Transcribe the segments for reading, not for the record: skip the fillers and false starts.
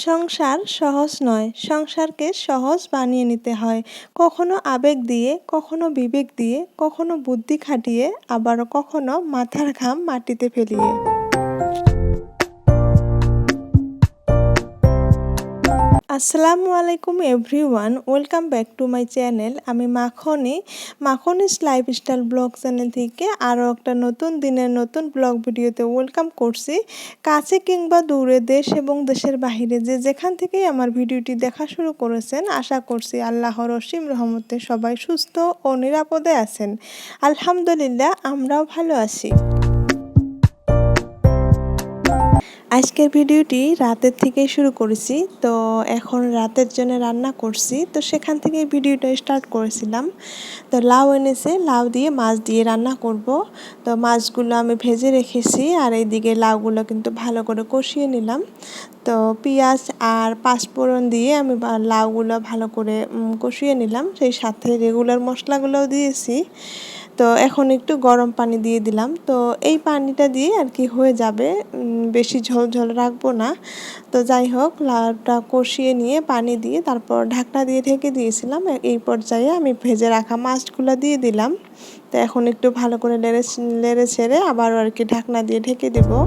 সংসার সহজ নয়, সংসারকে সহজ বানিয়ে নিতে হয়। কখনো আবেগ দিয়ে, কখনো বিবেক দিয়ে, কখনো বুদ্ধি খাটিয়ে, আবারও কখনো মাথার ঘাম মাটিতে ফেলিয়ে। আসসালামু আলাইকুম everyone, welcome back to my channel. আমি মাখনিস লাইফস্টাইল ব্লগ চ্যানেল থেকে আরও একটা নতুন দিনের নতুন ব্লগ ভিডিওতে ওয়েলকাম করছি। কাছে কিংবা দূরে, দেশ এবং দেশের বাহিরে যে যেখান থেকেই আমার ভিডিওটি দেখা শুরু করেছেন, আশা করছি আল্লাহর অসীম রহমতে সবাই সুস্থ ও নিরাপদে আছেন। আলহামদুলিল্লাহ, আমরাও ভালো আছি। আজকের ভিডিওটি রাতের থেকেই শুরু করেছি, তো এখন রাতের জন্য রান্না করছি, তো সেখান থেকে ভিডিওটা স্টার্ট করেছিলাম। তো লাউ এনেছে, লাউ দিয়ে মাছ দিয়ে রান্না করব। তো মাছগুলো আমি ভেজে রেখেছি, আর এইদিকে লাউগুলো কিন্তু ভালো করে কষিয়ে নিলাম। তো পেঁয়াজ আর পাঁচফোড়ন দিয়ে আমি লাউগুলো ভালো করে কষিয়ে নিলাম, সেই সাথে রেগুলার মশলাগুলোও দিয়েছি। তো এখন একটু গরম পানি দিয়ে দিলাম, তো এই পানিটা দিয়ে আর কি হয়ে যাবে, বেশি ঝোল ঝোল রাখবো না। তো যাই হোক, লাউটা কষিয়ে নিয়ে পানি দিয়ে তারপর ঢাকনা দিয়ে ঢেকে দিয়েছিলাম। এই পর্যায়ে আমি ভেজে রাখা মাছগুলো দিয়ে দিলাম। তো এখন একটু ভালো করে নেড়ে ছেড়ে আবারও আর কি ঢাকনা দিয়ে ঢেকে দেবো।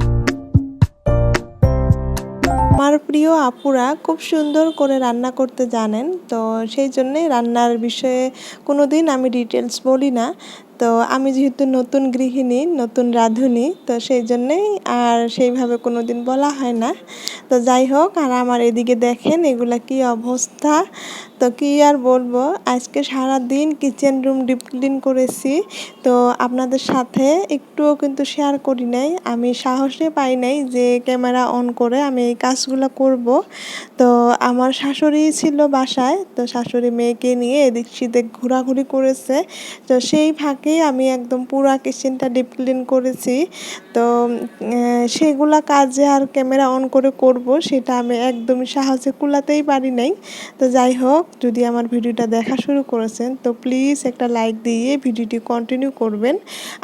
আমার প্রিয় আপুরা খুব সুন্দর করে রান্না করতে জানেন, তো সেই জন্যে রান্নার বিষয়ে কোনো দিন আমি ডিটেলস বলি না। তো আমি যেহেতু নতুন গৃহিণী, নতুন রাঁধুনি, তো সেই জন্যেই আর সেইভাবে কোনো দিন বলা হয় না। তো যাই হোক, আর আমার এদিকে দেখেন এগুলা কি অবস্থা। তো কী আর বলবো, আজকে সারা দিন কিচেন রুম ডিপ ক্লিন করেছি। তো আপনাদের সাথে একটুও কিন্তু শেয়ার করি নাই, আমি সাহসে পাই নাই যে ক্যামেরা অন করে আমি এই কাজগুলো করব। তো আমার শাশুড়ি ছিল বাসায়, তো শাশুড়ি মেয়েকে নিয়ে এদিক সেদিক ঘোরাঘুরি করেছে। তো সেই ফাঁকে আমি একদম পুরা কিচেনটা ডিপ ক্লিন করেছি। তো সেগুলা কাজে আর ক্যামেরা অন করে করব, সেটা আমি একদমই সাহসে কুলাতেই পারি নাই। তো যাই হোক, যদি আমার ভিডিওটা দেখা শুরু করেছেন তো প্লিজ একটা লাইক দিয়ে ভিডিওটি কন্টিনিউ করবেন।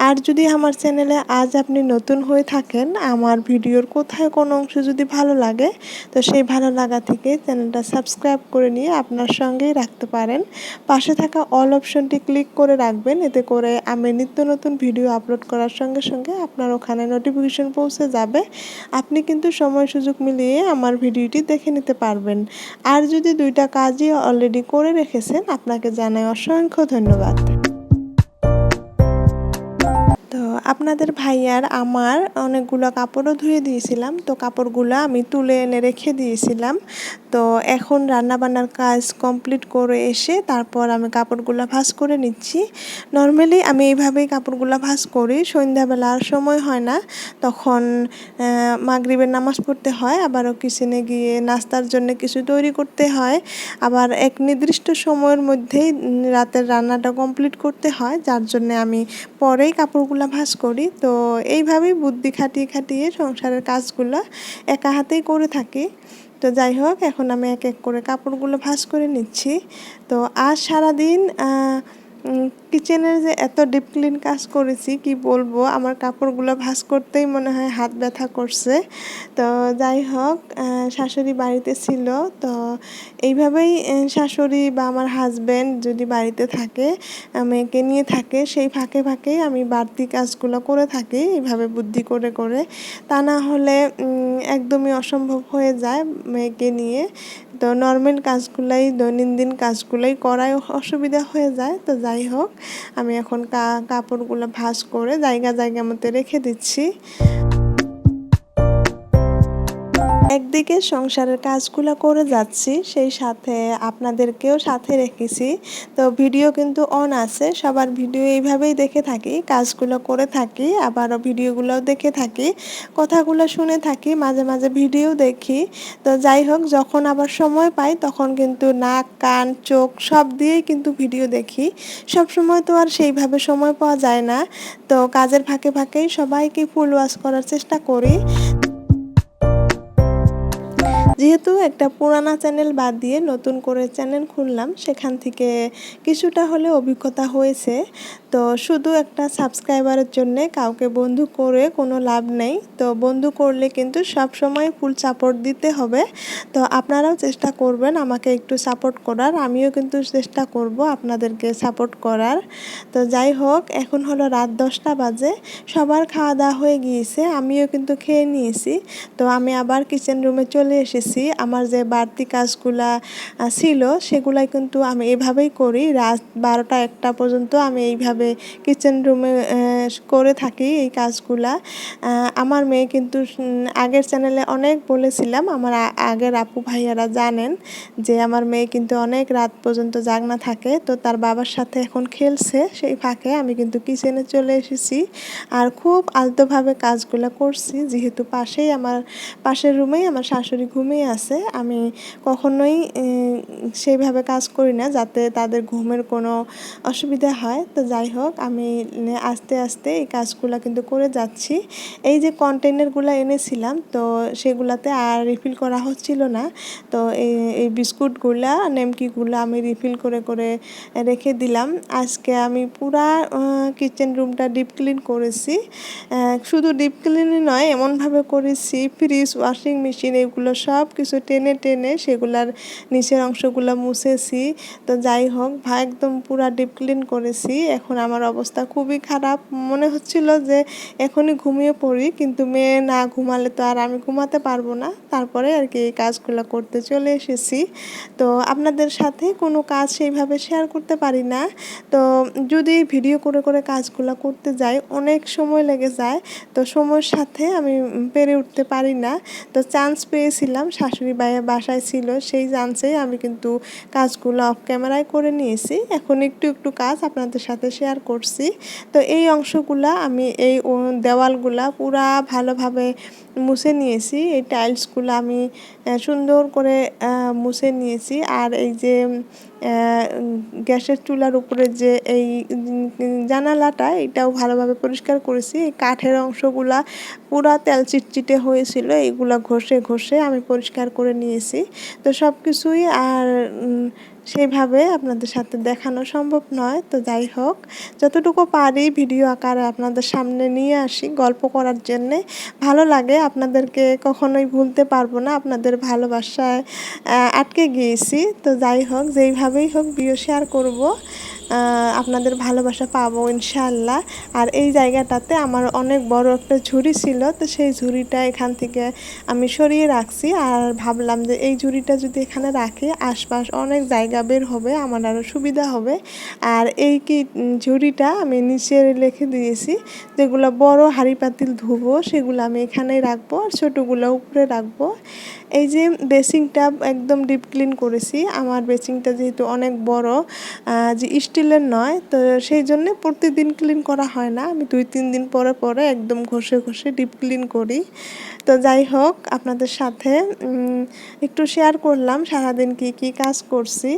আর যদি আমার চ্যানেলে আজ আপনি নতুন হয়ে থাকেন, আমার ভিডিওর কোথায় কোনো অংশ যদি ভালো লাগে, তো সেই ভালো লাগা থেকে চ্যানেলটা সাবস্ক্রাইব করে নিয়ে আপনার সঙ্গেই রাখতে পারেন। পাশে থাকা অল অপশনটি ক্লিক করে রাখবেন, এতে করে আমি নিত্য নতুন ভিডিও আপলোড করার সঙ্গে সঙ্গে আপনার ওখানে নোটিফিকেশন পৌঁছে যাবে। আপনি কিন্তু সময় সুযোগ মিলিয়ে আমার ভিডিওটি দেখে নিতে পারবেন। আর যদি দুইটা কাজই অলরেডি করে রেখেছেন, আপনাকে জানাই অসংখ্য ধন্যবাদ। তো আপনাদের ভাইয়ার আমার অনেকগুলো কাপড়ও ধুয়ে দিয়েছিলাম, তো কাপড়গুলো আমি তুলে এনে রেখে দিয়েছিলাম। তো এখন রান্নাবান্নার কাজ কমপ্লিট করে এসে তারপর আমি কাপড়গুলো ভাঁজ করে নিচ্ছি। নর্মালি আমি এইভাবেই কাপড়গুলো ভাঁজ করি, সন্ধ্যাবেলা আর সময় হয় না, তখন মাগরিবের নামাজ পড়তে হয়, আবারও কিচেনে গিয়ে নাস্তার জন্য কিছু তৈরি করতে হয়, আবার এক নির্দিষ্ট সময়ের মধ্যেই রাতের রান্নাটা কমপ্লিট করতে হয়, যার জন্য আমি পরেই কাপড়গুলো ভাঁজ করি। তো এইভাবেই বুদ্ধি খাটিয়ে খাটিয়ে সংসারের কাজগুলো একা হাতেই করে থাকি। তো যাই হোক, এখন আমি এক এক করে কাপড়গুলো ভাঁজ করে নিচ্ছি। তো আজ সারাদিন কিচেনের যে এত ডিপ ক্লিন কাজ করেছি কি বলবো, আমার কাপড়গুলো ভাঁজ করতেই মনে হয় হাত ব্যথা করছে। তো যাই হোক, শাশুড়ি বাড়িতে ছিল, তো এইভাবেই শাশুড়ি বা আমার হাজব্যান্ড যদি বাড়িতে থাকে, মেয়েকে নিয়ে থাকে, সেই ফাঁকে ফাঁকেই আমি বাড়তি কাজগুলো করে থাকি এইভাবে বুদ্ধি করে করে। তা না হলে একদমই অসম্ভব হয়ে যায় মেয়েকে নিয়ে। তো নর্মাল কাজগুলাই, দৈনন্দিন কাজগুলাই করাই অসুবিধা হয়ে যায়। তো যাই হোক, আমি এখন কাপড়গুলো ভাঁজ করে জায়গা জায়গা মতো রেখে দিচ্ছি। একদিকে সংসারের কাজগুলো করে যাচ্ছি, সেই সাথে আপনাদেরকেও সাথে রেখেছি। তো ভিডিও কিন্তু অন আছে, সবার ভিডিও এইভাবেই দেখে থাকি, কাজগুলো করে থাকি, আবারও ভিডিওগুলোও দেখে থাকি, কথাগুলো শুনে থাকি, মাঝে মাঝে ভিডিও দেখি। তো যাই হোক, যখন আবার সময় পাই তখন কিন্তু নাক কান চোখ সব দিয়েই কিন্তু ভিডিও দেখি। সব সময় তো আর সেইভাবে সময় পাওয়া যায় না, তো কাজের ফাঁকে ফাঁকেই সবাইকে ফুল ওয়াচ করার চেষ্টা করি। যেহেতু একটা পুরানা চ্যানেল বাদ দিয়ে নতুন করে চ্যানেল খুললাম, সেখান থেকে কিছুটা হলে অভিজ্ঞতা হয়েছে। তো শুধু একটা সাবস্ক্রাইবারের জন্যে কাউকে বন্ধু করে কোনো লাভ নেই। তো বন্ধু করলে কিন্তু সবসময় ফুল সাপোর্ট দিতে হবে। তো আপনারাও চেষ্টা করবেন আমাকে একটু সাপোর্ট করার, আমিও কিন্তু চেষ্টা করব আপনাদেরকে সাপোর্ট করার। তো যাই হোক, এখন হলো রাত 10টা বাজে, সবার খাওয়া দাওয়া হয়ে গিয়েছে, আমিও কিন্তু খেয়ে নিয়েছি। তো আমি আবার কিচেন রুমে চলে এসেছি। আমার যে বাড়তি কাজগুলা ছিল সেগুলাই কিন্তু আমি এভাবেই করি, রাত 12টা 1টা পর্যন্ত আমি এইভাবে কিচেন রুমে করে থাকি এই কাজগুলা। আমার মেয়ে কিন্তু আগের চ্যানেলে অনেক বলেছিলাম, আমার আগের আপু ভাইয়ারা জানেন যে আমার মেয়ে কিন্তু অনেক রাত পর্যন্ত জাগনা থাকে। তো তার বাবার সাথে এখন খেলছে, সেই ফাঁকে আমি কিন্তু কিচেনে চলে এসেছি আর খুব আলতোভাবে কাজগুলো করছি। যেহেতু পাশের রুমেই আমার শাশুড়ি ঘুমিয়ে আছে, আমি কখনোই সেইভাবে কাজ করি না যাতে তাদের ঘুমের কোনো অসুবিধা হয়। তো যাই হোক, আমি আস্তে আস্তে এই কাজগুলো কিন্তু করে যাচ্ছি। এই যে কন্টেনারগুলো এনেছিলাম, তো সেগুলাতে আর রিফিল করা হচ্ছিল না। তো এই বিস্কুটগুলা নেমকিগুলো আমি রিফিল করে করে রেখে দিলাম। আজকে আমি পুরা কিচেন রুমটা ডিপ ক্লিন করেছি। শুধু ডিপ ক্লিনই নয়, এমনভাবে করেছি ফ্রিজ, ওয়াশিং মেশিন এগুলো সব কিছু টেনে টেনে সেগুলার নিচের অংশগুলো মুছেছি। তো যাই হোক, একদম পুরা ডিপ ক্লিন করেছি। এখন আমার অবস্থা খুবই খারাপ, মনে হচ্ছিল যে এখনই ঘুমিয়ে পড়ি, কিন্তু মেয়ে না ঘুমালে তো আর আমি ঘুমাতে পারবো না। তারপরে আর কি এই কাজগুলো করতে চলে এসেছি। তো আপনাদের সাথে কোনো কাজ সেইভাবে শেয়ার করতে পারি না। তো যদি ভিডিও করে করে কাজগুলো করতে যাই অনেক সময় লেগে যায়, তো সময়ের সাথে আমি পেরে উঠতে পারি না। তো চান্স পেয়েছিলাম, শাশুড়ি বাসায় ছিল, সেই চান্সেই আমি কিন্তু কাজগুলো অফ ক্যামেরায় করে নিয়েছি। এখন একটু একটু কাজ আপনাদের সাথে শেয়ার করছি। তো এই অংশগুলা আমি এই দেওয়ালগুলা পুরা ভালোভাবে মুছে নিয়েছি। এই টাইলসগুলো আমি সুন্দর করে মুছে নিয়েছি। আর এই যে গ্যাসের চুলার উপরে যে এই জানালাটা, এটাও ভালোভাবে পরিষ্কার করেছি। এই কাঠের অংশগুলা পুরা তেল চিটচিটে হয়েছিল, এইগুলা ঘষে ঘষে আমি পরিষ্কার করে নিয়েছি। তো সব কিছুই আর সেইভাবে আপনাদের সাথে দেখানো সম্ভব নয়। তো যাই হোক, যতটুকু পারি ভিডিও আকারে আপনাদের সামনে নিয়ে আসি গল্প করার জন্যে। ভালো লাগে, আপনাদেরকে কখনোই ভুলতে পারবো না, আপনাদের ভালোবাসায় আটকে গিয়েছি। তো যাই হোক, যেইভাবেই হোক ভিডিও শেয়ার করব, আপনাদের ভালোবাসা পাবো ইনশাআল্লাহ। আর এই জায়গাটাতে আমার অনেক বড় একটা ঝুড়ি ছিল, তো সেই ঝুড়িটা এখান থেকে আমি সরিয়ে রাখছি। আর ভাবলাম যে এই ঝুড়িটা যদি এখানে রাখি, আশপাশ অনেক জায়গা বের হবে, আমার আরও সুবিধা হবে। আর এই ঝুড়িটা আমি নিচে রেখে দিয়েছি, যেগুলো বড় হাঁড়ি পাতিল ধুবো সেগুলো আমি এখানেই রাখবো, আর ছোটোগুলো উপরে রাখবো। এই যে বেসিংটা একদম ডিপ ক্লিন করেছি। আমার বেসিংটা যেহেতু অনেক বড়, যে স্টিলের নয়, তো সেই জন্যে প্রতিদিন ক্লিন করা হয় না, আমি 2-3 দিন পরে পরে একদম ঘষে ঘষে ডিপ ক্লিন করি। তো যাই হোক, আপনাদের সাথে একটু শেয়ার করলাম সারাদিন কি কি কাজ করছি।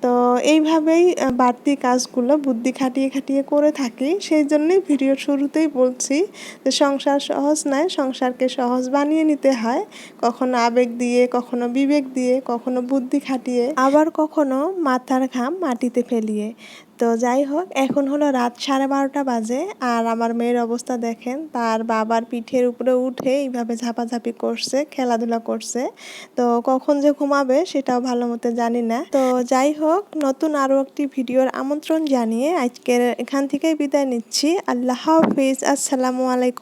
তো এইভাবেই বাড়তি কাজগুলো বুদ্ধি খাটিয়ে খাটিয়ে করে থাকি। সেই জন্যই ভিডিওর শুরুতেই বলছি যে সংসার সহজ নয়, সংসারকে সহজ বানিয়ে নিতে হয়, কখনো আবেগ দিয়ে, কখনো বিবেক দিয়ে, কখনো বুদ্ধি খাটিয়ে, আবার কখনো মাথার ঘাম মাটিতে ফেলিয়ে। তো যাই হোক, এখন হলো রাত 12:30 বাজে, আর আমার মেয়ের অবস্থা দেখেন, তার বাবার পিঠের উপরে উঠে এইভাবে ঝাপাঝাপি করছে, খেলাধুলা করছে। তো কখন যে ঘুমাবে সেটাও ভালো মতো জানি না। তো যাই হোক, নতুন আরও একটি ভিডিওর আমন্ত্রণ জানিয়ে আজকের এখান থেকেই বিদায় নিচ্ছি। আল্লাহ হাফিজ, আসসালামু আলাইকুম।